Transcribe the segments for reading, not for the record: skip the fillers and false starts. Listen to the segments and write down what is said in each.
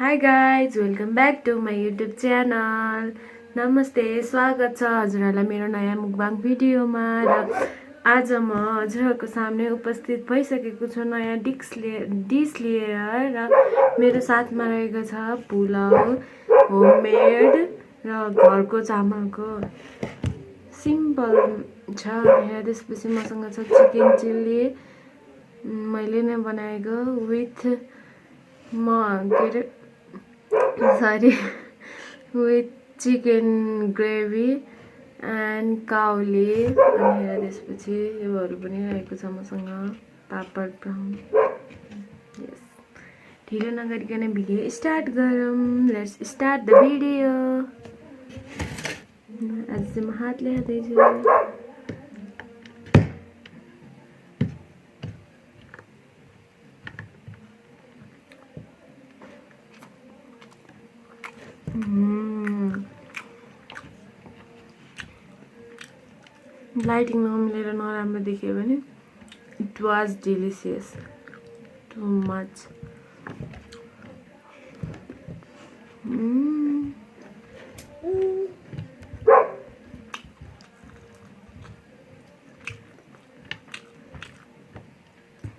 High guys welcome back to my YouTube channel. नमस्ते, स्वागत छ हजुरहरूलाई मेरो नयाँ मुकबाङ भिडियोमा। र आज म हजुरहरूको सामने उपस्थित भइसकेको छु नयाँ डिस लिएर। र मेरो साथमा रहेको छ पुलाउ, होममेड र घरको चामलको सिम्पल छ। यहाँ त्यसपछि मसँग छ चिकन चिल्ली, मैले नै बनाएको with with chicken gravy and kauli। अनि त्यसपछि योहरू पनि रहेको छ मसँग, पापड ब्राउन। यस, ढिलो नगरिकन भिडियो स्टार्ट गरौँ। Let's start the video. आज चाहिँ म हातले हाल्दैछु। लाइटिङ नमिलेर नराम्रो देखियो भने it was delicious too much.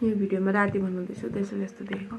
यो भिडियोमा राति बनाउँदैछु, त्यसो यस्तो देखेको।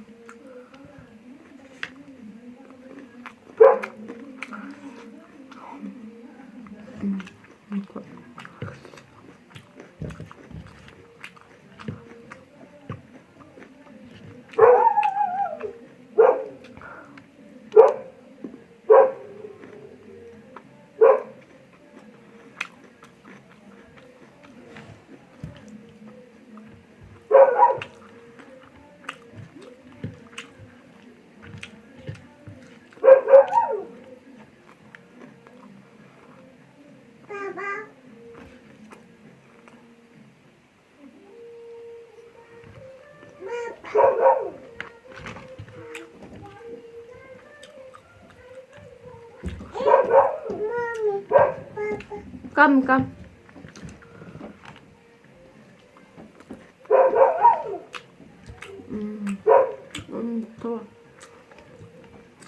Come.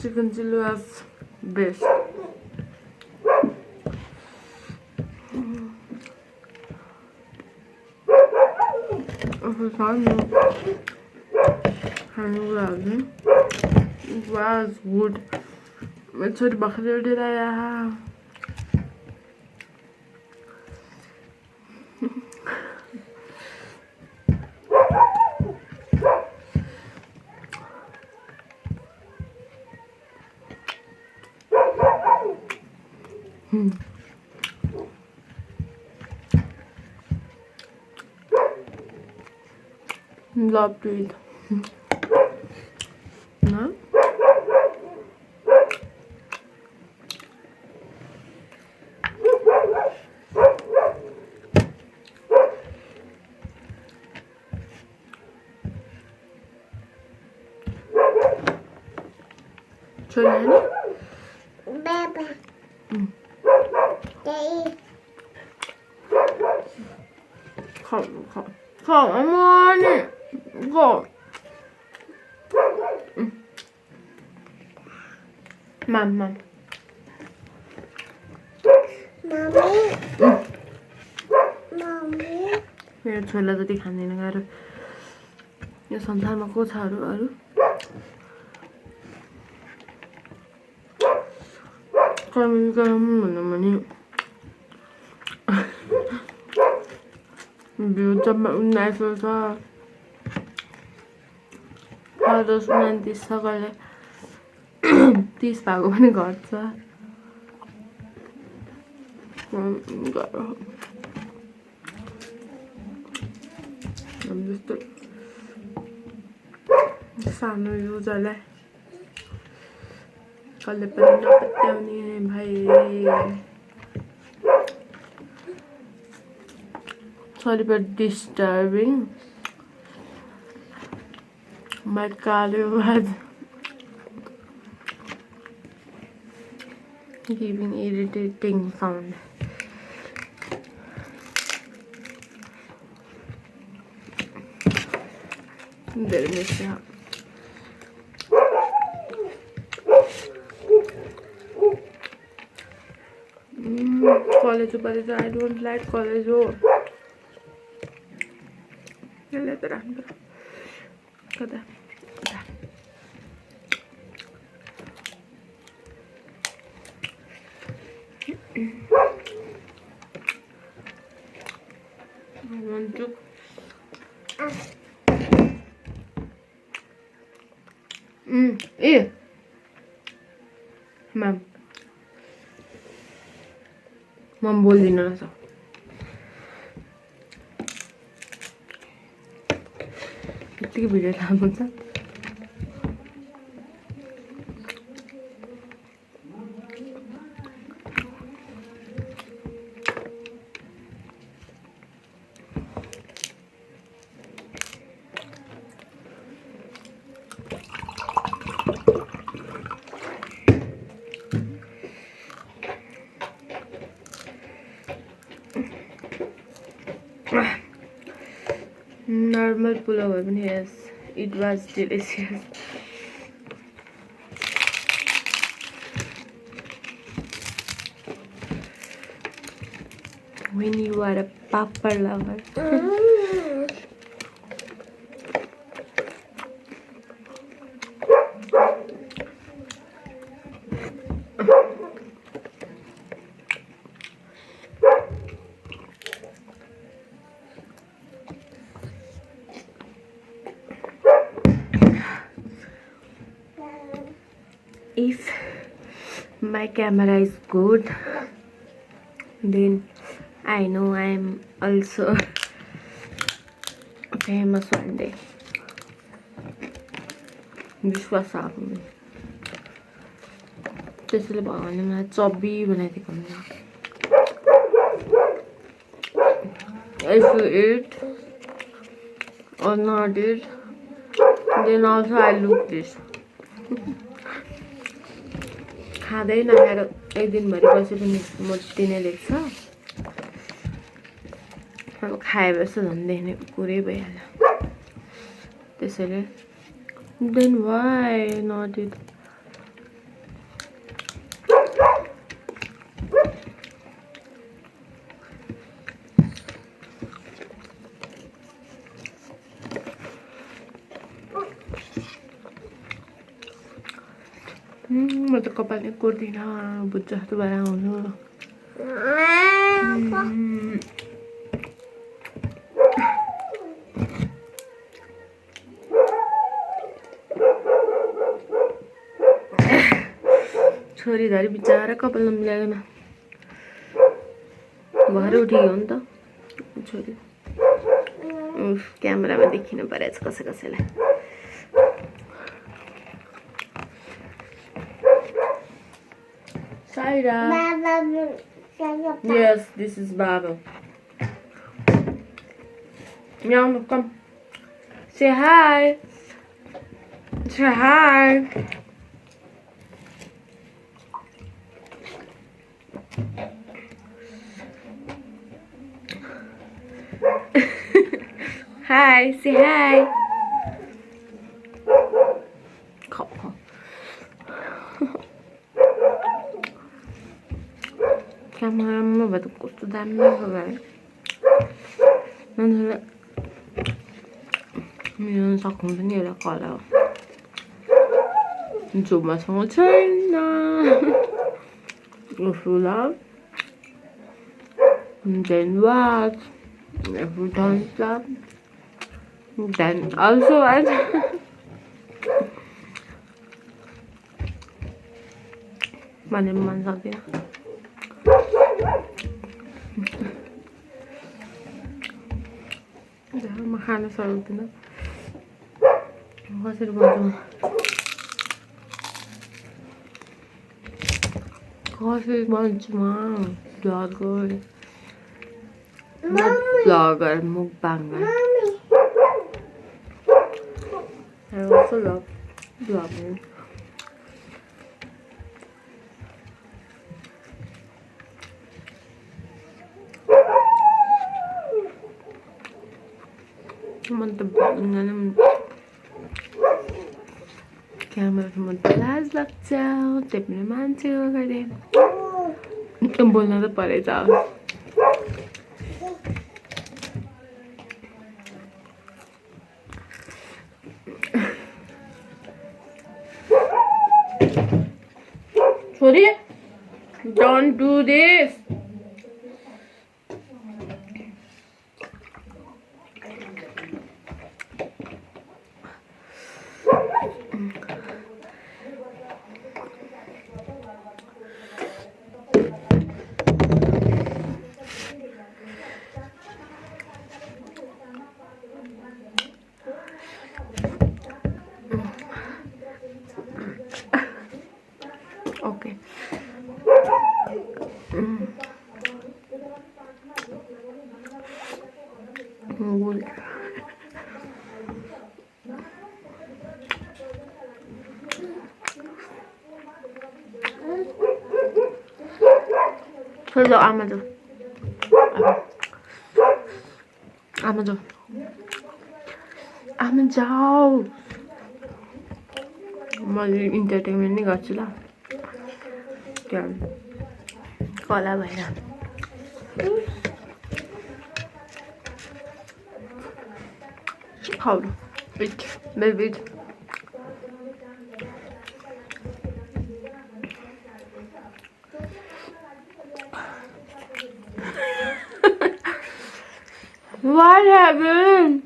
Chicken chili was best. It was good. It's a bakri did I love to eat. No? Chole Baba. Daddy. Come on. Go. Mom. Mommy. Mommy. मेरो छोरा जति खाँदैन गाह्रो। यो संसारमा को छ अरू कमेन्ट गरौँ भन्नु भने भ्यू जम्मा 1900 छ। 29 छ, कहिले 30 भएको पनि घट्छ। जस्तो सानो युजरलाई कसले पनि नपत्याउने भाइ। Sorry for disturbing. My kauli was giving irritating sound. There is कलेजो परेछ आई डोन्ट लाइक कलेजो यसले त राम्रो कता कता भन्छु ए मम बोल्दिन रहेछ यतिकै भिडियो थाहा हुन्छ normal pulau even yes it was delicious when you are a papad lover if my camera is good then I know I am also famous one day विश्वास छ आफ्नो त्यसैले भगवानले मलाई चब्बी बनाइदिएको हुन्छ if you eat or not eat then also I look this खाँदै नखाएर एक दिनभरि बसे पनि मोटी नै देख्छ अब खाएपछि झन् देख्ने कुरै भइहाल्छ त्यसैले then why not it म त कपालले कोर्दिन बुझ्छ जस्तो भएर आउँछु छोरी धरी बिचारा कपाल नमिलाएन भरे उठेको हो नि त छोरी क्यामेरामा देखिनु परेछ कसैलाई Saira. Yes, this is Baba. Meow, come. Say hi. Say hi. Hi, say hi. Come on. Camera भए त कस्तो दामी भयो मान्छेले मिलाउन सक्नुहुन्छ नि एउटा कला हो जो मसँग छैन if you love then what if you don't love then also what भने मन सक्दैन म खान सक्दिन कसरी भन्छु कसरी भन्छु म bagger mukbanger I also love vlogging मन त भन्दैन क्यामेरा मन त लाज लाग्छ त्यही पनि मान्छे अगाडि एकदम बोल्न त परेछ छोरी don't do this okay good thôi giờ ăn mà rồi ăn mà rồi ăn mà जाऊ मैले इन्टरटेनमेन्ट नै गर्छु ल त्यहाँ कला भएर खाऊ बिट बेबिट What happened?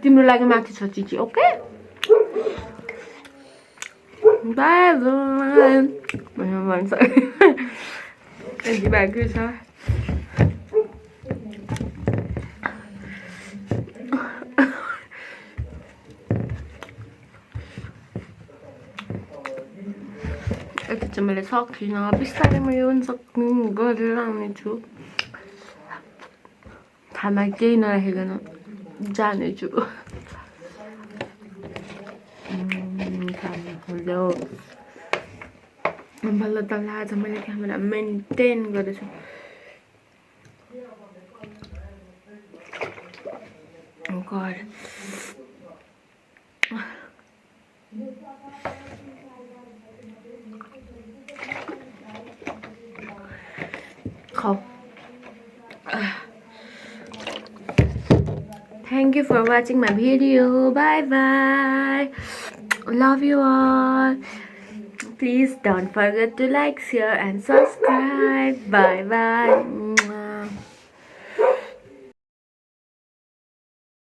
तिम्रो लागि माथि छ चिची ओके बाई बाई भनेर भन्छ यति बाँकी छ यति चाहिँ मैले सकिनँ बिस्तारै म यो सक्ने गरेर आउनेछु खाना केही नराखिकन जानेछु खाना बल्ल तल्ल आज मैले क्यामेरा मेन्टेन गरेछु घर खाऊ Thank you for watching my video. Bye bye. Love you all. Please don't forget to like, share and subscribe. Bye bye.